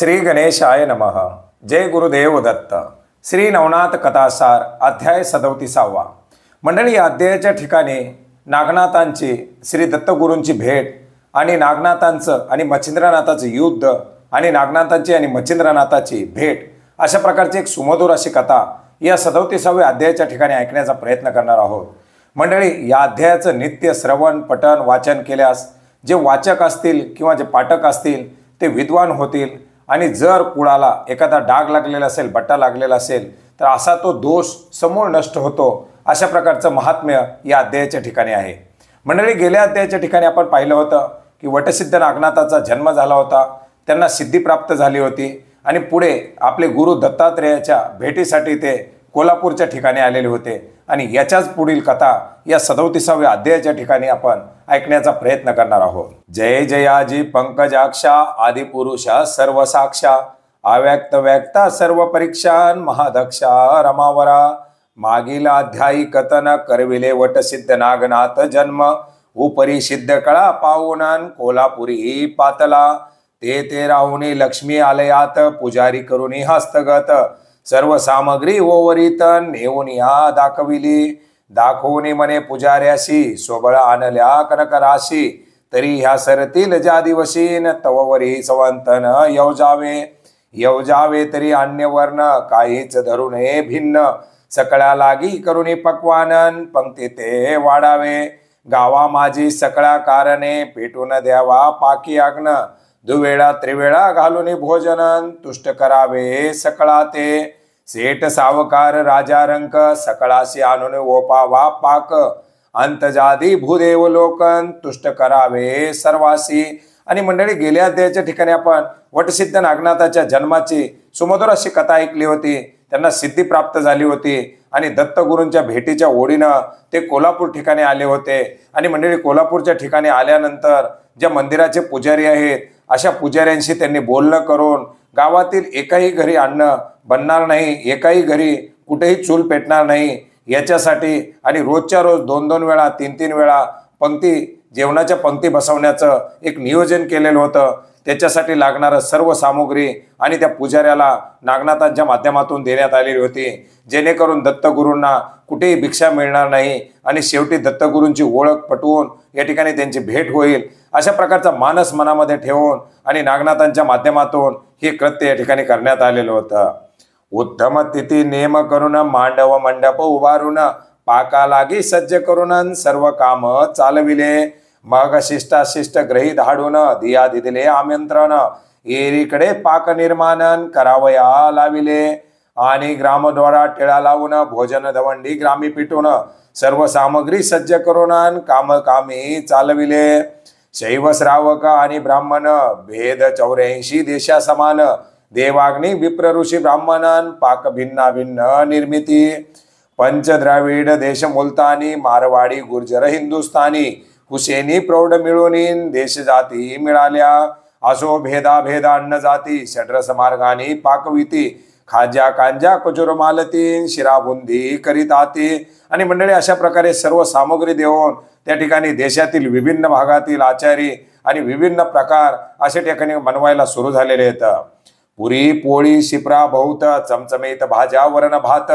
श्री गणेशाय नमः. जय गुरुदेव दत्त. श्री नवनाथ कथासार अध्याय 37. मंडळी, या अध्यायाच्या ठिकाणी नागनाथांची श्री दत्तगुरूंची भेट आणि नागनाथांचं आणि मच्छिंद्रनाथाचं युद्ध आणि नागनाथांची आणि मच्छिंद्रनाथाची भेट अशा प्रकारची एक सुमधुर अशी कथा या 37व्या अध्यायाच्या ठिकाणी ऐकण्याचा प्रयत्न करणार आहोत. मंडळी, या अध्यायाचं नित्य श्रवण पठण वाचन केल्यास जे वाचक असतील किंवा जे पाठक असतील ते विद्वान होतील आणि जर कुणाला एखादा डाग लागलेला असेल, बट्टा लागलेला असेल तर असा तो दोष समूळ नष्ट होतो. अशा प्रकारचं महात्म्य या अध्यायाच्या ठिकाणी आहे. मंडळी, गेल्या अध्यायाच्या ठिकाणी आपण पाहिलं होतं की वटसिद्ध नागनाथाचा जन्म झाला होता, त्यांना सिद्धी प्राप्त झाली होती आणि पुढे आपले गुरु दत्तात्रेयाच्या भेटीसाठी ते कोल्हापूरच्या ठिकाणी आलेले होते आणि याच्याच पुढील कथा या 37व्या अध्यायाच्या ठिकाणी आपण ऐकण्याचा प्रयत्न करणार आहोत. जय जयाजी पंकजाक्षा आदिपुरुषा सर्व साक्षा अव्यक्त व्यक्ता सर्व परीक्षा महादक्षा रमावरा. मागील अध्यायी कथन करविले वटसिद्ध नागनाथ जन्म उपरी सिद्ध कळा पाहुणान कोल्हापुरी पातला. ते राहुनी लक्ष्मी आलयात पुजारी करुनी हस्तगत सर्व सामग्री ओवरीत नेऊन या दाखविली. दाखवून म्हणे पुजाऱ्याशी सोबळ आणल्या कनक राशी तरी ह्या सरतील ज्या दिवशीन तववरी सवंतन येवजावे तरी अन्य वर्ण काहीच धरू नये भिन्न. सकळा लागी करुणी पक्वानन पंक्ती ते वाढावे. गावा माझी सकळा कारणे पेटून द्यावा पाकी आग्न दुवेळा त्रिवेळा घालून भोजनन तुष्ट करावे सकळा ते. सेठ सावकार राजा रंक सकळाशी आणून ओपावा पाक अंतजादी भूदेव लोकन तुष्ट करावे सर्वासी. आणि मंडळी, गेल्या अध्यायाच्या ठिकाणी आपण वटसिद्ध नागनाथाच्या जन्माची सुमधुर अशी कथा ऐकली होती. त्यांना सिद्धी प्राप्त झाली होती आणि दत्तगुरूंच्या भेटीच्या ओढीनं ते कोल्हापूर ठिकाणी आले होते. आणि मंडळी, कोल्हापूरच्या ठिकाणी आल्यानंतर ज्या मंदिराचे पुजारी आहेत अशा पुजाऱ्यांशी त्यांनी बोलणं करून गावातील एकाही घरी अन्न बनणार नाही, एकाही घरी कुठेही चूल पेटणार नाही याच्यासाठी आणि रोजच्या रोज 2-2 वेळा 3-3 वेळा जेवणाच्या पंक्ती बसवण्याचं एक नियोजन केलेलं होतं. त्याच्यासाठी लागणारं सर्व सामुग्री आणि त्या पुजाऱ्याला नागनाथांच्या माध्यमातून देण्यात आलेली होती, जेणेकरून दत्तगुरूंना कुठेही भिक्षा मिळणार नाही आणि शेवटी दत्तगुरूंची ओळख पटवून या ठिकाणी त्यांची भेट होईल अशा प्रकारचा मानस मनामध्ये ठेवून आणि नागनाथांच्या माध्यमातून हे कृत्य या ठिकाणी करण्यात आलेलं होतं. उत्तम तिथी नेम करून मांडव मंडप उभारून पाका लागी सज्ज करून सर्व काम चालविले. मग शिष्टाशिष्ट ग्रही धाडून दिया दिले आमंत्रण एरीकडे पाक निर्माणन करावया लाविले. आणि ग्रामद्वारा टिळा लावून भोजन दवंडी ग्रामी पिटून सर्व सामग्री सज्ज करून काम कामी चालविले. शैव श्रावक आणि ब्राह्मण भेद 84 देशा समान देवाग्नी विप्र ऋषी ब्राह्मणान पाक भिन्ना भिन्न निर्मिती. पंचद्राविड देश मुलतानी मारवाडी गुर्जर हिंदुस्थानी हुसेनी प्रौढ मिळून देश जाती मिळाल्या. असो भेदा भेदा अन्न जाती षड्रस मार्गानी पाकविती खाजा कांजा कुजुर मालती शिराबुंदी करीत आती. आणि मंडळी, अशा प्रकारे सर्व सामग्री देऊन त्या ठिकाणी देशातील विभिन्न भागातील आचारी आणि विभिन्न प्रकार अशा ठिकाणी बनवायला सुरू झालेले आहेत. पुरी पोळी शिप्रा बहुत चमचमीत भाज्या वरण भात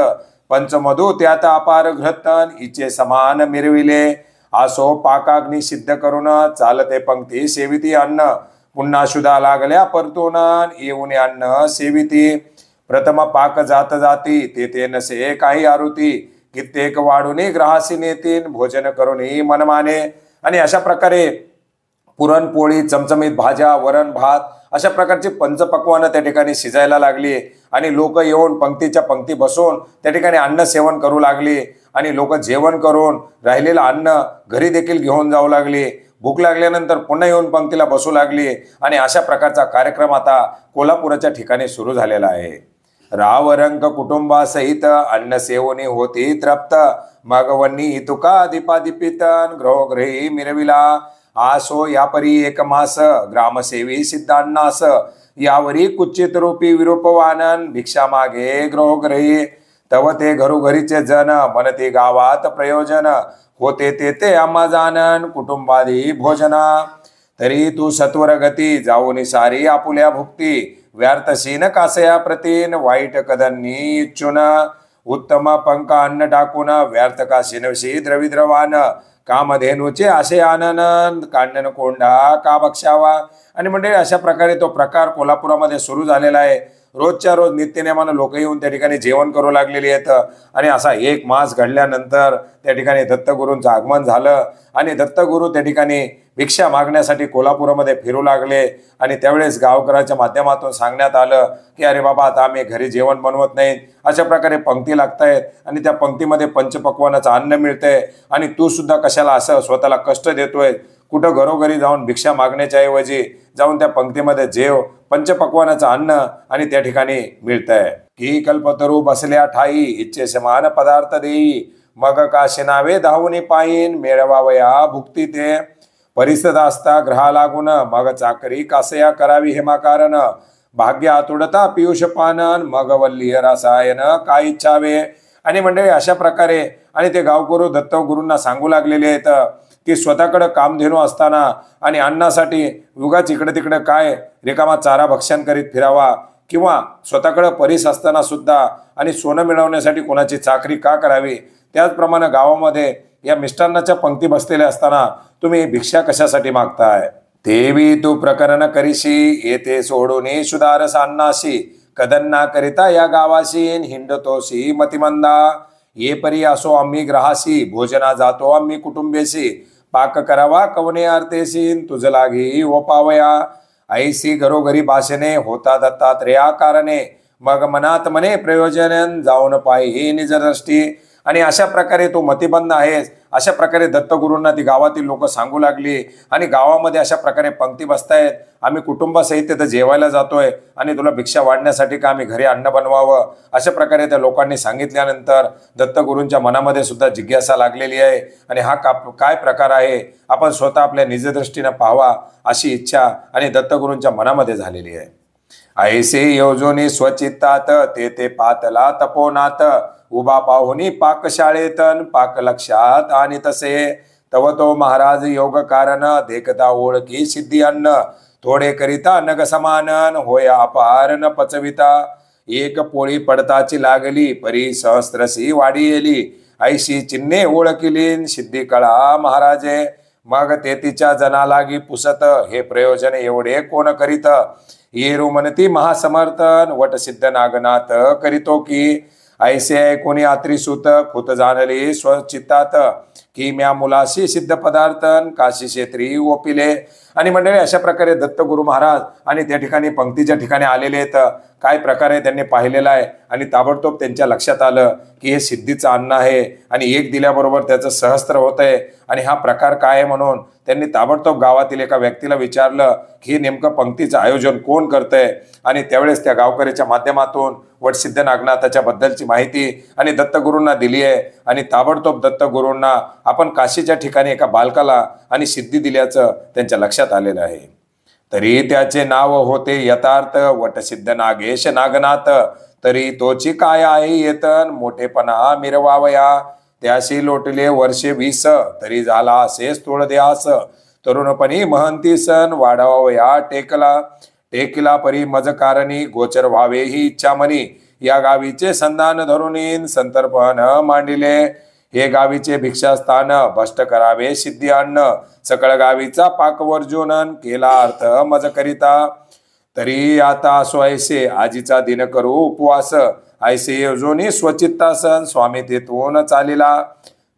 पंचमधू त्यात अपार घृतन इचे समान मिरविले. असो पाकाग्नी सिद्ध करून चालते पंक्ती सेविती अन्न पुन्हा शुदा लागल्या परतून येऊन अन्न सेविती. प्रथम पाक जात जाती ते नसे काही आरुती कित्येक वाढून ग्राहासी नेतीन भोजन करून मनमाने. आणि अशा प्रकारे पुरणपोळी चमचमीत भाज्या वरण भात अशा प्रकारची पंचपक्वानं त्या ठिकाणी शिजायला लागली आणि लोक येऊन पंक्तीच्या पंक्ती बसून त्या ठिकाणी अन्न सेवन करू लागली आणि लोक जेवण करून राहिलेलं अन्न घरी देखील घेऊन जाऊ लागली. भूक लागल्यानंतर पुन्हा येऊन पंक्तीला बसू लागली आणि अशा प्रकारचा कार्यक्रम आता कोल्हापुराच्या ठिकाणी सुरू झालेला आहे. रावरंग कुटुंबासहित अन्न सेवनी होती तृप्त मगवन्नी तुका दीपादीपितन ग्रहोग्रही मिरविला. आसो यापरी एक मास ग्रामसेवी सिद्धांनास यावरी कुचित रूपी विरूपवानन भिक्षा मागे ग्रहोग्रही. तव ते घरोघरीचे जन मनते गावात प्रयोजन होते ते आम्हा जानन कुटुंबादी भोजना. तरी तू सत्वर गती जाऊन सारी आपुल्या भुक्ती व्यार्थशीन कासया प्रतीन वाईट कदन्नी इच्छुन उत्तम पंक अन्न टाकून व्यर्थ काशीनवशी द्रविद्रवान कामधेनूचे असे आनंद कांडन कोंडा का बक्षावा. आणि म्हणजे अशा प्रकारे तो प्रकार कोल्हापुरामध्ये सुरू झालेला आहे. रोजच्या रोज नित्यनेमानं लोक येऊन त्या ठिकाणी जेवण करू लागलेली आहेत. आणि असा 1 मास घडल्यानंतर त्या ठिकाणी दत्तगुरूंचं आगमन झालं आणि दत्तगुरू त्या ठिकाणी भिक्षा मागण्यासाठी कोल्हापुरामध्ये फिरू लागले. आणि त्यावेळेस गावकऱ्याच्या माध्यमातून सांगण्यात आलं की अरे बाबा, आता आम्ही घरी जेवण बनवत नाहीत, अशा प्रकारे पंक्ती लागतायत आणि त्या पंक्तीमध्ये पंचपक्वानाचं अन्न मिळतंय आणि तू सुद्धा कशाला असं स्वतःला कष्ट देतोय. कुठं घरोघरी जाऊन भिक्षा मागण्याच्या ऐवजी जाऊन त्या पंक्तीमध्ये जेव, पंचपक्वानाचं अन्न आणि त्या ठिकाणी मिळतंय. की कल्पतरू बसल्या ठाई इच्छे समान पदार्थ देई मग काशी नावे धावून पायीन मेळवावया भुक्ती ते परिस्थित असता ग्रहा लागून मग चाकरी कासया करावी हेमा कारण भाग्य आतुडता पियुष पानन मग वल्लीय रसायन काय इच्छावे. आणि म्हणजे अशा प्रकारे आणि ते गावकरू दत्तगुरूंना सांगू लागलेले आहेत की स्वतःकडे कामधेनू असताना आणि अन्नासाठी उगाच इकडे तिकडे काय रिकामा चारा भक्षण करीत फिरावा किंवा स्वतःकडे परीस असताना सुद्धा आणि सोनं मिळवण्यासाठी कोणाची चाकरी का करावी. त्याचप्रमाणे गावामध्ये या मिष्टान्नाच्या पंक्ती बसलेल्या असताना तुम्ही भिक्षा कशासाठी मागताय. देवी तू प्रकरण करीशी येते सोडून सुधारस अन्नाशी कदन्ना करिता या गावाशी हिंडतोशी मतिमंदा ये परी असो आम्ही ग्रहाशी भोजना जातो आम्ही कुटुंबेशी पाक करावा कवने आरतेशी तुझ लागी ओपावया ऐसी घरोघरी भाषणे होता दत्तात्रेया कारणे मग मनात मने प्रयोजन जाऊन पायी निजदृष्टी. आणि अशा प्रकारे तो मतिबंध आहेस अशा प्रकारे दत्तगुरूंना ती गावातील लोक सांगू लागली. आणि गावामध्ये अशा प्रकारे पंक्ती बसतायत, आम्ही कुटुंबासहित तिथं जेवायला जातोय आणि तुला भिक्षा वाढण्यासाठी का आम्ही घरी अन्न बनवावं. अशा प्रकारे त्या लोकांनी सांगितल्यानंतर दत्तगुरूंच्या मनामध्ये सुद्धा जिज्ञासा लागलेली आहे. आणि हा काय प्रकार आहे आपण स्वतः आपल्या निजदृष्टीनं पाहावा अशी इच्छा आणि दत्तगुरूंच्या मनामध्ये झालेली आहे. ऐसे योजोनी स्वचित्तात ते पातला तपोनात उभा पाहुनी पाकशाळेतन पाक लक्षात आणि तसे तव तो महाराज योग कारण देखता ओळखी सिद्धी अन्न थोडे करिता नग समानन होय अपार न पचविता एक पोळी पडताची लागली परी सहस्त्रसी वाढी येली ऐशी चिन्हे ओळखिलीन सिद्धी कळा महाराजे मग ते तिच्या जना लागी पुसत हे प्रयोजन एवढे कोण करीत येरू म्हणती महासमर्थन वट सिद्ध नागनाथ करीतो की ऐसे कोणी आत्रिसूत खुत जाणले स्वचित्तात की म्या मुलाशी सिद्ध पदार्थन काशी क्षेत्री ओपिले. आणि मंडळी अशा प्रकारे दत्तगुरू महाराज आणि त्या ठिकाणी पंक्तीच्या ठिकाणी आलेले आहेत. काय प्रकारे त्यांनी पाहिलेला आहे आणि ताबडतोब त्यांच्या लक्षात आलं की हे सिद्धीचं अन्न आहे आणि एक दिल्याबरोबर त्याचं सहस्त्र होत आहे आणि हा प्रकार काय आहे. म्हणून त्यांनी ताबडतोब गावातील एका व्यक्तीला विचारलं की हे नेमकं पंक्तीचं आयोजन कोण करतंय. आणि त्यावेळेस त्या गावकऱ्याच्या माध्यमातून वटसिद्ध नागनाथाच्या बद्दलची माहिती आणि दत्तगुरूंना दिली आहे. आणि ताबडतोब दत्तगुरूंना आपण काशीच्या ठिकाणी एका बालकाला आणि सिद्धी दिल्याचं त्यांच्या लक्षात आलेलं आहे. तरी त्याचे नाव होते यथार्थ वटसिद्ध नागेश नागनाथ तरी तोची काय आहे येतन मोठेपणा मिरवावया त्याशी लोटले वर्षे 20 तरी झाला असेच थोड द्यास तरुणपणी महंती सण वाढवावया टेकला परी मज कारणी गोचर व्हावे ही इच्छा मनी या गावीचे संधान धरुनीन संतर्पण मांडिले हे गावीचे भिक्षास्थान भष्ट करावे सिद्धी अन्न सकळ गावीचा पाकवर्जुनन केला अर्थ मज करिता तरी आता असो ऐसे आजीचा दिन करू उपवास ऐसे योजोनी स्वचित्तासन स्वामी तेथून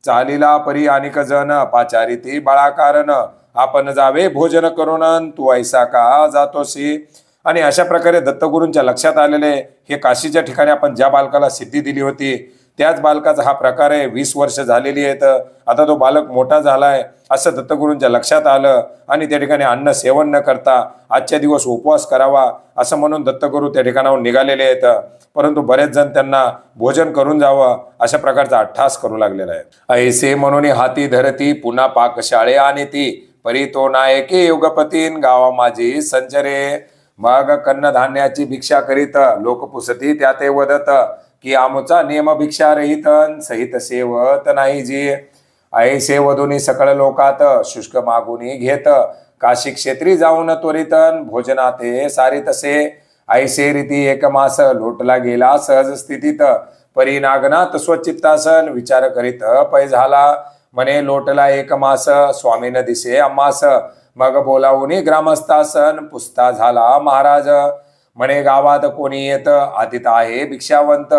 चालिला परी अनेक जन पाचारिती बाळाकारण आपण जावे भोजन करून तू ऐसा का जातोसी. आणि अशा प्रकारे दत्तगुरूंच्या लक्षात आलेले हे काशीच्या ठिकाणी आपण ज्या बालकाला सिद्धी दिली होती त्याच बालकाचा हा प्रकार आहे. 20 वर्ष झालेली आहेत, आता तो बालक मोठा झालाय असं दत्तगुरूंच्या लक्षात आलं. आणि त्या ठिकाणी अन्न सेवन न करता आजच्या दिवस उपवास करावा असं म्हणून दत्तगुरू त्या ठिकाणाहून निघालेले आहेत. परंतु बरेच जण त्यांना भोजन करून जावं अशा प्रकारचा अट्टहास करू लागलेला आहे. ऐसे म्हणून हाती धरती पुन्हा पाकशाळे आणि ती परी तो नायके युगपतीन गावा माझी संचरे मग कन्नधान्याची भिक्षा करीत लोक पुसती त्या ते वदत की आमुचा नियम भिक्षा रहितन सहित सेवत नाही जी ऐसे वधुनी सकळ लोकात शुष्क मागुनी घेत काशी क्षेत्री जाऊन त्वरितन भोजनाते सारी तसे ऐसे रीती एक मास लोटला गेला सहज स्थितीत, परी नागनाथ स्वचित्तासन विचार करीत पै झाला. म्हणे लोटला एक मास स्वामीन दिसे अम्मास, मग बोलावून ग्रामस्थासन पुसता झाला महाराज. म्हणे गावात कोणी येत आतिथ आहे भिक्षावंत,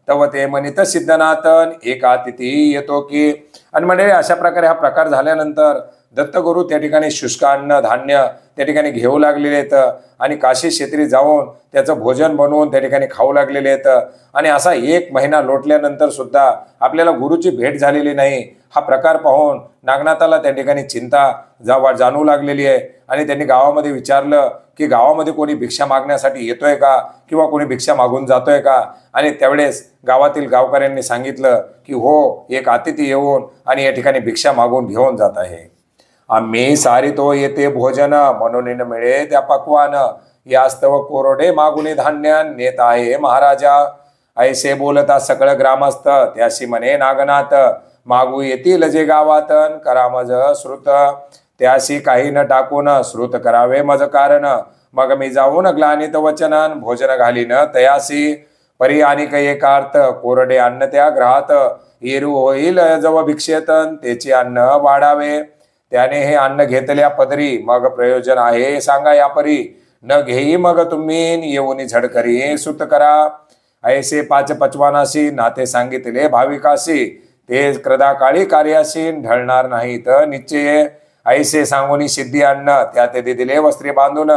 तव ते म्हणित सिद्धनाथन एक अतिथी येतो की. आणि म्हणजे अशा प्रकारे हा प्रकार झाल्यानंतर दत्तगुरु त्या ठिकाणी शुष्क अन्न धान्य त्या ठिकाणी घेऊ लागलेले आहेत आणि काशी क्षेत्री जाऊन त्याचं भोजन बनवून त्या ठिकाणी खाऊ लागलेले आहेत. आणि असा 1 महिना लोटल्यानंतर सुद्धा आपल्याला गुरुची भेट झालेली नाही. हा प्रकार पाहून नागनाथाला त्या ठिकाणी चिंता जाणवू लागलेली आहे. आणि त्यांनी गावामध्ये विचारलं की गावामध्ये कोणी भिक्षा मागण्यासाठी येतोय का किंवा कोणी भिक्षा मागून जातोय का. आणि त्यावेळेस गावातील गावकऱ्यांनी सांगितलं की हो, एक अतिथी येऊन आणि या ठिकाणी भिक्षा मागून घेऊन जात आहे. आम्ही सारितो येते भोजन, म्हणून न मिळे त्या पक्वान, यास्तव कोरडे मागुनी धान्य नेत आहे महाराजा. ऐसे बोलता सकळ ग्रामस्थ त्याशी म्हणे नागनाथ, मागू येतील जे गावातन करा मज श्रुत, त्याशी काही न टाकून श्रुत करावे मज कारण. मग मी जाऊन ग्लानित वचनन भोजन घालीन तयासी, परी अनिक एकार्थ कोरडे अन्न त्या ग्रहात, येरू होईल जव भिक्षेतन तेचे अन्न वाढावे. त्याने हे अन्न घेतल्या पदरी मग प्रयोजन आहे सांगा या परी, न घेई मग तुम्ही येऊन झडकरी सुत करा. ऐसे 5 पचवानासी नाते सांगितले भाविकासी, ते क्रदा काळी कार्यासी ढळणार नाहीत निश्चय. ऐसे सांगून सिद्धी अन्न त्यात दिले वस्त्रे बांधून,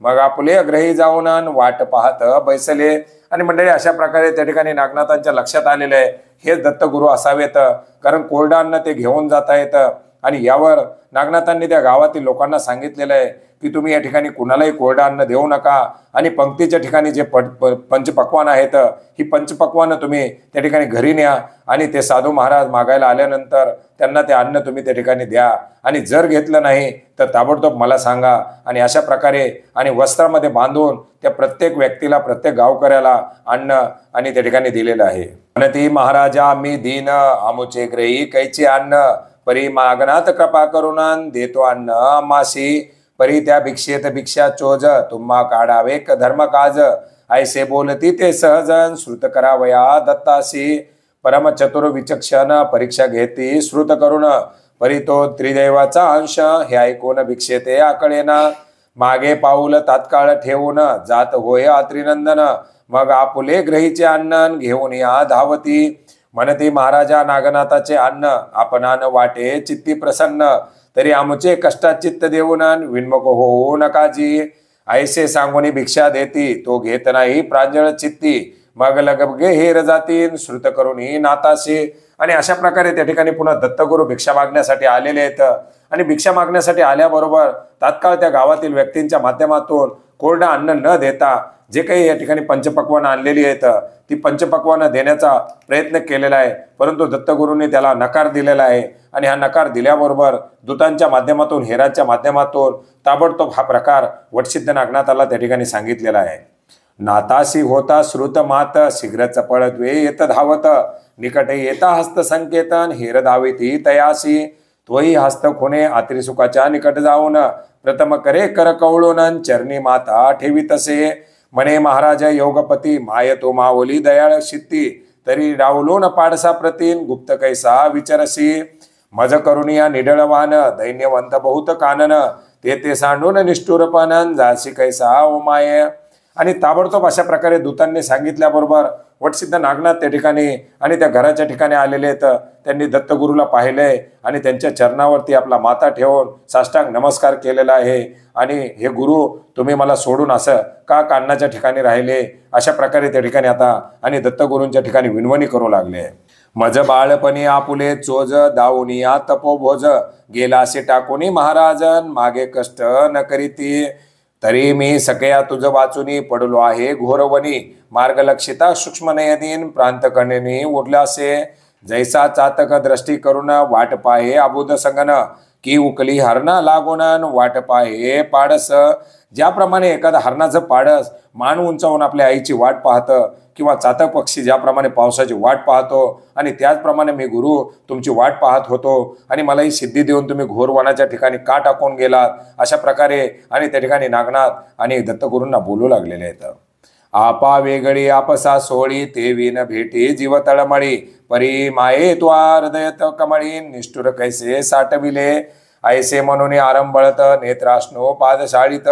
मग आपले ग्रही जाऊन वाट पाहत बैसले. आणि मंडळी अशा प्रकारे त्या ठिकाणी नागनाथांच्या लक्षात आलेलं आहे हेच दत्तगुरु असावेत, कारण कोरडं अन्न ते घेऊन जाता येतं. आणि यावर नागनाथांनी त्या गावातील लोकांना सांगितलेलं आहे की तुम्ही या ठिकाणी कुणालाही कोरडं अन्न देऊ नका. आणि पंक्तीच्या ठिकाणी जे पंचपक्वान आहेत ही पंचपक्वानं तुम्ही त्या ठिकाणी घरी न्या आणि ते साधू महाराज मागायला आल्यानंतर त्यांना ते अन्न तुम्ही त्या ठिकाणी द्या. आणि जर घेतलं नाही तर ताबडतोब मला सांगा. आणि अशा प्रकारे आणि वस्त्रामध्ये बांधून त्या प्रत्येक व्यक्तीला प्रत्येक गावकऱ्याला अन्न आणि त्या ठिकाणी दिलेलं आहे. म्हणती महाराजा मी दीन आमुचे ग्रही कैचे अन्न, परी मागनाथ कृपा करुणान देतो अन्न मासी, परी त्या भिक्षेत भिक्षा चोज तुम्हा काढावे धर्म काज. ऐसे बोलती ते सहजन श्रुत करावया दत्तासी, परम चतुर विचक्षण परीक्षा घेती श्रुत करुण, परी तो त्रिदैवाचा अंश हे ऐकून भिक्षेते आकळेना. मागे पाऊल तात्काळ ठेवून जात होय त्रिनंदन, मग आपुले ग्रहीचे अन्न घेऊन या धावती. म्हणती महाराजा नागनाथाचे अन्न आपणान वाटे चित्ती प्रसन्न, तरी आमचे कष्टात चित्त देऊन विन्मुख होऊ नकाजी. ऐसे सांगून भिक्षा देती तो घेत नाही प्रांजळ चित्ती, मग लगबगे हेर जातीन श्रुत करुणी नाताशी. आणि अशा प्रकारे त्या ठिकाणी पुन्हा दत्तगुरु भिक्षा मागण्यासाठी आलेले आहेत. आणि भिक्षा मागण्यासाठी आल्याबरोबर तात्काळ त्या गावातील व्यक्तींच्या माध्यमातून कोरडं अन्न न देता जे काही या ठिकाणी पंचपक्वानं आणलेली आहेत ती पंचपक्वानं देण्याचा प्रयत्न केलेला आहे. परंतु दत्तगुरूंनी त्याला नकार दिलेला आहे. आणि हा नकार दिल्याबरोबर दूतांच्या माध्यमातून हेराच्या माध्यमातून ताबडतोब हा प्रकार वटसिद्ध नागनाथाला त्या ठिकाणी सांगितलेला आहे. नाताशी होता श्रुत मात शीघ्रच पळद्वे येत धावत, निकटे येता हस्त संकेतन हेर धाविती तयासी. तोही हस्त खुणे आत्रिसुखाच्या निकट जाऊन, प्रथम करे कर कवळून चरणी माता ठेवी तसे. म्हणे महाराज योगपती माय तो मावली दयाळ शित्ती, तरी डावलून पाडसा प्रतीन गुप्त कैसा विचारसी. मज करुनिया निडळवान दैन्यवंत बहुत कानन, ते सांडून निष्ठुरपणन जासी कैसा ओ माय. आणि ताबडतोब अशा प्रकारे दूतांनी सांगितल्याबरोबर वटसिद्ध नागनाथ त्या ठिकाणी आणि त्या घराच्या ठिकाणी आलेले आहेत. त्यांनी दत्तगुरूला पाहिलंय आणि त्यांच्या चरणावरती आपला माथा ठेवून साष्टांग नमस्कार केलेला आहे. आणि हे गुरु तुम्ही मला सोडून असं का कान्नाच्या ठिकाणी राहिले, अशा प्रकारे त्या ठिकाणी आता आणि दत्तगुरूंच्या ठिकाणी विनवणी करू लागले. मज बाळपणी आपुले चोज दाऊनिया तपोभोज, गेला असे टाकूनी महाराजन मागे कष्ट न करीती. तरी मी सकया तुझ वाचुनी पडलो आहे घोरवनी, मार्ग लक्षिता सूक्ष्म नयदीन प्रांत कणनी उरलासे. जैसा चातक दृष्टी करून वाट पाहे अबुध संगन, की उकली हरणा लागून वाट पाहे पाडस. ज्याप्रमाणे एखादा हरणाचं पाडस मान उंचावून आपल्या आईची वाट पाहतं किंवा चातक पक्षी ज्याप्रमाणे पावसाची वाट पाहतो, आणि त्याचप्रमाणे मी गुरु तुमची वाट पाहत होतो आणि मला ही सिद्धी देऊन तुम्ही घोरवनाच्या ठिकाणी का टाकून गेलात, अशा प्रकारे आणि त्या ठिकाणी नागनाथ आणि दत्तगुरूंना बोलू लागलेले आहेत. आपा वेगळी आपसा सोळी ते विन भेटी जीव तळमळी परी माये त्वा हृदयत कमळी निष्ठुर कैसे साठविले ऐसे म्हणून आरंभळत नेत्राश्नो पादशाळीत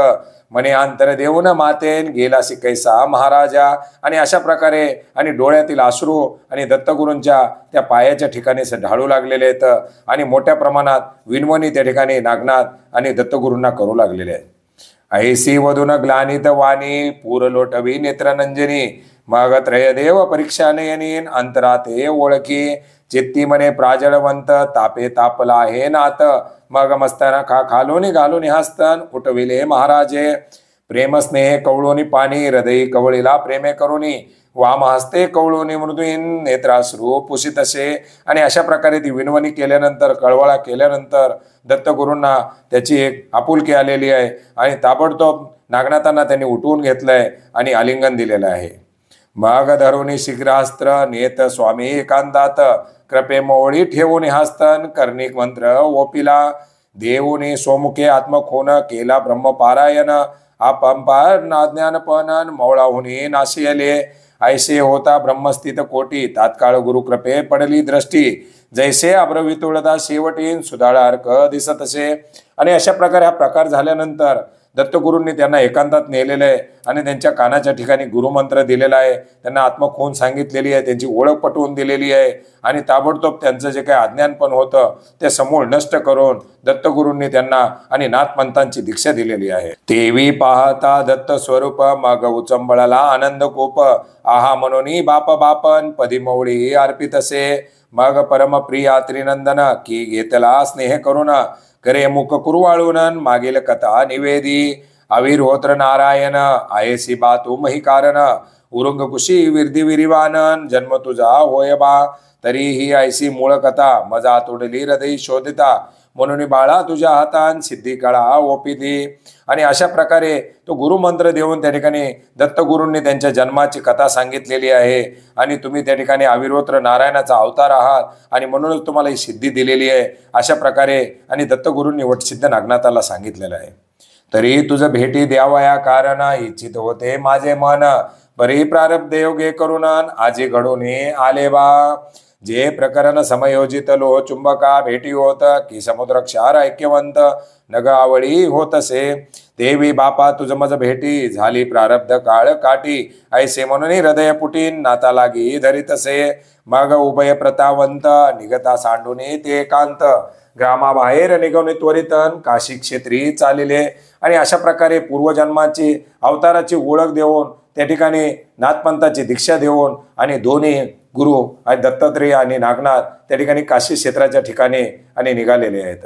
मने अंतर देऊन मातेन गेला कैसा महाराजा. आणि अशा प्रकारे आणि डोळ्यातील अश्रू आणि दत्तगुरूंच्या त्या पायाच्या ठिकाणी ढाळू लागलेले आहेत आणि मोठ्या प्रमाणात विनवणी त्या ठिकाणी नागनाथ आणि दत्तगुरूंना करू लागलेले आहेत. ऐसी वधून ग्लानित वाणी पूर लोटवी नेत्रनंजनी मग त्रयदेव परीक्षा नयनीन अंतराते ओळखी चित्ती मने प्राजळवंत तापे तापला हे नात मग मस्ताना खालोनी घालून हस्तन उठविले महाराजे प्रेम स्नेह कवळोनी पाणी हृदय कवळीला प्रेमे करुणी वाम हस्ते कवळोनी मृदुईन नेत्राश्रू पुसित असे. आणि अशा प्रकारे ती विनवणी केल्यानंतर कळवळा केल्यानंतर दत्तगुरूंना त्याची एक आपुलकी आलेली आहे आणि ताबडतोब नागनाथांना त्यांनी उठवून घेतलंय आणि आलिंगन दिलेलं आहे. मग धरुणी शीघ्रास्त्र नेत स्वामी एकांतात कृपे मोळी ठेवून हस्तन कर्णिक मंत्र ओपिला देऊनी सोमुखे आत्मखोन केला ब्रह्मपारायण अपंपार ज्ञानपणन मौळाहुनी नाशियले ऐसे होता ब्रह्मस्थित कोटी तात्काळ गुरुकृपे पडली दृष्टी जैसे अब्रवितुळदा शेवटीन सुधाळ अर्क दिसत असे. आणि अशा प्रकारे हा प्रकार झाल्यानंतर दत्तगुरूंनी त्यांना एकांतात नेलेलं आहे आणि त्यांच्या कानाच्या ठिकाणी गुरुमंत्र दिलेला आहे, त्यांना आत्मखोन सांगितलेली आहे, त्यांची ओळख पटवून दिलेली आहे आणि ताबडतोब त्यांचं जे काही अज्ञानपण होतं ते समूळ नष्ट करून दत्तगुरूंनी त्यांना आणि नाथपंथांची दीक्षा दिलेली आहे. तेवी पाहता दत्त स्वरूप मग उचंबळला आनंद कोप आहा मनोनी बाप बापन पदी मौळी अर्पित असे. मग परमप्रिया त्रिनंदन की घेतला स्नेह करून करे मुख कुरवाळून मागील कथा निवेदी अविरोत्र नारायण आयसी बा तू मही कारण उरुंग कुशी विरदी विरिवानन जन्म तुझा होय बा तरीही ऐसी मूळ कथा मजा तोडली हृदय शोधिता म्हणून बाळा तुझ्या हातान सिद्धी कळा ओपिती. आणि अशा प्रकारे तो गुरुमंत्र देऊन त्या ठिकाणी दत्तगुरूंनी त्यांच्या जन्माची कथा सांगितलेली आहे आणि तुम्ही त्या ठिकाणी अविरोत्र नारायणाचा अवतार आहात आणि म्हणूनच तुम्हाला ही सिद्धी दिलेली आहे अशा प्रकारे आणि दत्तगुरूंनी वटसिद्ध नागनाथाला सांगितलेलं आहे. तरी तुझं भेटी द्यावया कारण इच्छित होते माझे मन बरी प्रारब्ध योगे करून आजी घडून आले बा. जे प्रकरण समयोजित लोह चुंबका भेटी होत की समुद्र क्षार ऐक्यवंत नग आवळी होतसे. देवी बापा तुझ मज भेटी झाली प्रारब्ध काळ काठी ऐसे म्हणून हृदय पुटीन नाता लागी धरितसे. मग उभय प्रतावंत निगता सांडूने ते एकांत ग्रामाबाहेर निघवणे त्वरितन काशी क्षेत्री चालिले. आणि अशा प्रकारे पूर्वजन्माची अवताराची ओळख देऊन त्या ठिकाणी नाथपंथाची दीक्षा देऊन आणि दोन्ही गुरु आणि दत्तात्रेय आणि नागनाथ त्या ठिकाणी काशी क्षेत्राच्या ठिकाणी आणि निघालेले आहेत.